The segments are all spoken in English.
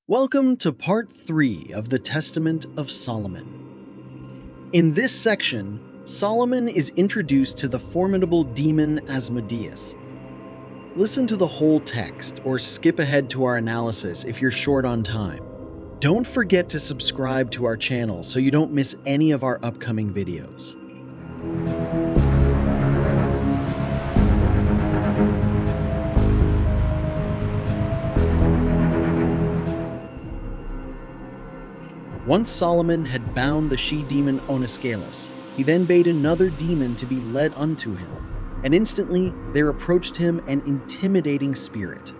Welcome to part 3 of the Testament of Solomon. In this section, Solomon is introduced to the formidable demon Asmodeus. Listen to the whole text or skip ahead to our analysis if you're short on time. Don't forget to subscribe to our channel so you don't miss any of our upcoming videos. Once Solomon had bound the she-demon Onoskelis, he then bade another demon to be led unto him, and instantly there approached him an intimidating spirit.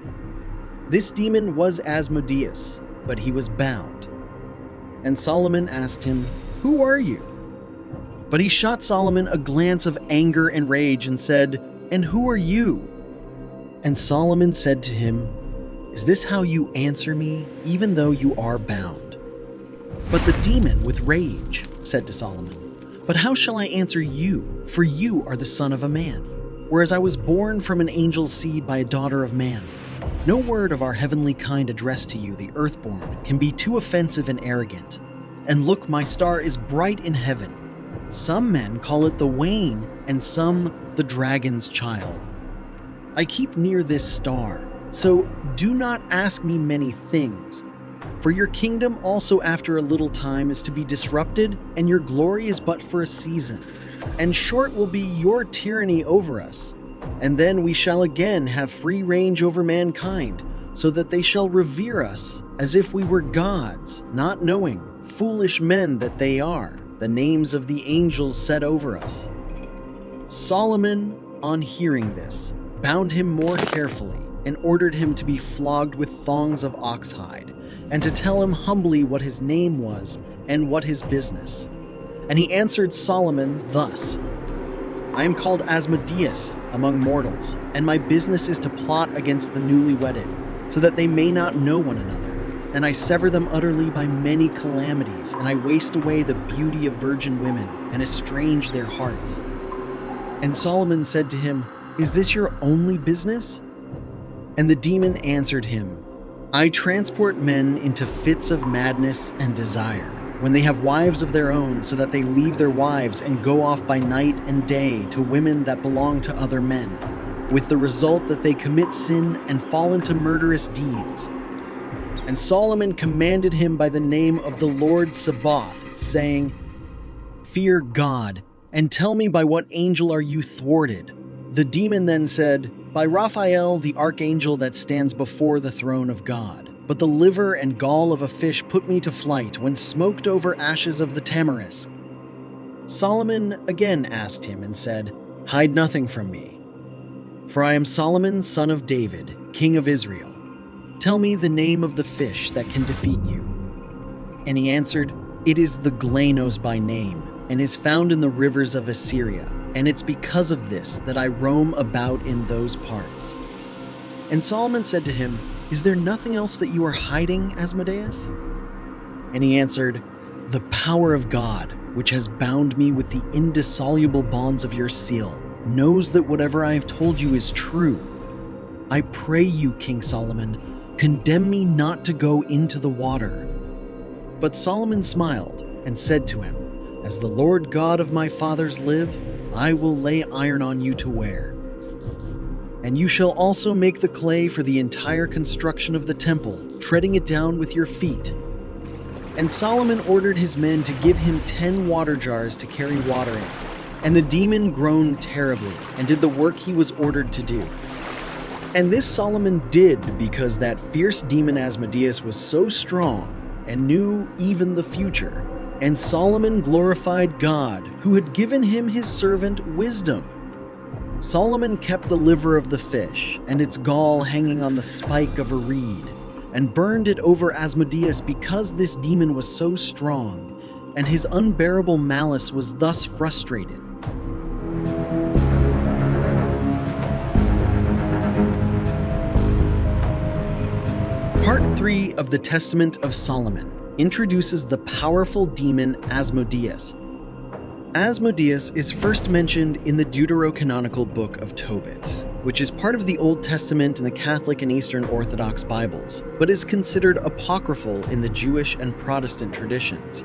This demon was Asmodeus, but he was bound. And Solomon asked him, "Who are you?" But he shot Solomon a glance of anger and rage and said, "And who are you?" And Solomon said to him, "Is this how you answer me, even though you are bound?" But the demon, with rage, said to Solomon, "But how shall I answer you? For you are the son of a man, whereas I was born from an angel's seed by a daughter of man. No word of our heavenly kind addressed to you, the earthborn, can be too offensive and arrogant. And look, my star is bright in heaven. Some men call it the wain, and some the dragon's child. I keep near this star, so do not ask me many things. For your kingdom also after a little time is to be disrupted, and your glory is but for a season. And short will be your tyranny over us. And then we shall again have free range over mankind, so that they shall revere us as if we were gods, not knowing, foolish men that they are, the names of the angels set over us." Solomon, on hearing this, bound him more carefully and ordered him to be flogged with thongs of ox hide, and to tell him humbly what his name was and what his business. And he answered Solomon thus, "I am called Asmodeus among mortals, and my business is to plot against the newly wedded, so that they may not know one another. And I sever them utterly by many calamities, and I waste away the beauty of virgin women, and estrange their hearts." And Solomon said to him, "Is this your only business?" And the demon answered him, "I transport men into fits of madness and desire, when they have wives of their own, so that they leave their wives and go off by night and day to women that belong to other men, with the result that they commit sin and fall into murderous deeds." And Solomon commanded him by the name of the Lord Sabaoth, saying, "Fear God, and tell me by what angel are you thwarted?" The demon then said, "By Raphael, the archangel that stands before the throne of God. But the liver and gall of a fish put me to flight when smoked over ashes of the tamarisk." Solomon again asked him and said, "Hide nothing from me. For I am Solomon, son of David, king of Israel. Tell me the name of the fish that can defeat you." And he answered, "It is the glanos by name, and is found in the rivers of Assyria. And it's because of this that I roam about in those parts." And Solomon said to him, "Is there nothing else that you are hiding, Asmodeus?" And he answered, "The power of God, which has bound me with the indissoluble bonds of your seal, knows that whatever I have told you is true. I pray you, King Solomon, condemn me not to go into the water." But Solomon smiled and said to him, "As the Lord God of my fathers live, I will lay iron on you to wear. And you shall also make the clay for the entire construction of the temple, treading it down with your feet." And Solomon ordered his men to give him 10 water jars to carry water in. And the demon groaned terribly and did the work he was ordered to do. And this Solomon did because that fierce demon Asmodeus was so strong and knew even the future. And Solomon glorified God, who had given him his servant wisdom. Solomon kept the liver of the fish and its gall hanging on the spike of a reed, and burned it over Asmodeus because this demon was so strong, and his unbearable malice was thus frustrated. Part 3 of the Testament of Solomon introduces the powerful demon Asmodeus. Asmodeus is first mentioned in the deuterocanonical book of Tobit, which is part of the Old Testament in the Catholic and Eastern Orthodox Bibles, but is considered apocryphal in the Jewish and Protestant traditions.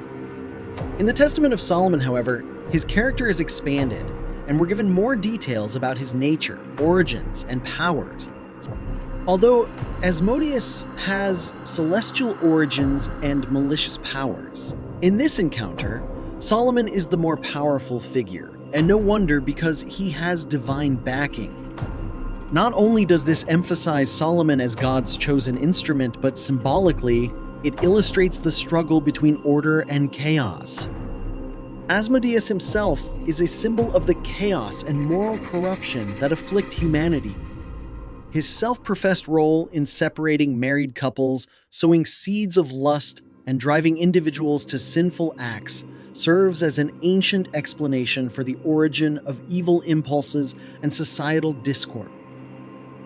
In the Testament of Solomon, however, his character is expanded, and we're given more details about his nature, origins, and powers. Although Asmodeus has celestial origins and malicious powers, in this encounter, Solomon is the more powerful figure, and no wonder because he has divine backing. Not only does this emphasize Solomon as God's chosen instrument, but symbolically, it illustrates the struggle between order and chaos. Asmodeus himself is a symbol of the chaos and moral corruption that afflict humanity. His self-professed role in separating married couples, sowing seeds of lust, and driving individuals to sinful acts serves as an ancient explanation for the origin of evil impulses and societal discord.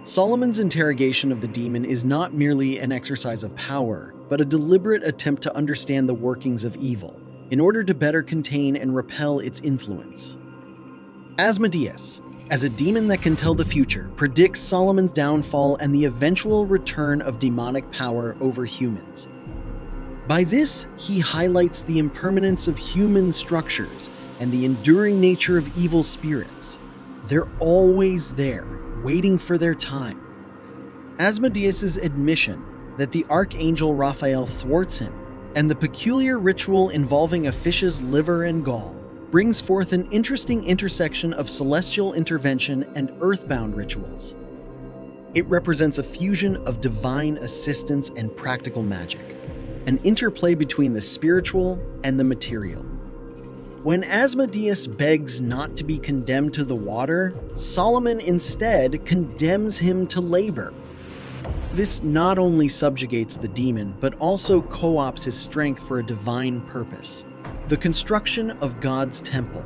Solomon's interrogation of the demon is not merely an exercise of power, but a deliberate attempt to understand the workings of evil, in order to better contain and repel its influence. Asmodeus, as a demon that can tell the future, predicts Solomon's downfall and the eventual return of demonic power over humans. By this, he highlights the impermanence of human structures and the enduring nature of evil spirits. They're always there, waiting for their time. Asmodeus's admission that the archangel Raphael thwarts him, and the peculiar ritual involving a fish's liver and gall, brings forth an interesting intersection of celestial intervention and earthbound rituals. It represents a fusion of divine assistance and practical magic, an interplay between the spiritual and the material. When Asmodeus begs not to be condemned to the water, Solomon instead condemns him to labor. This not only subjugates the demon, but also co-opts his strength for a divine purpose: the construction of God's temple.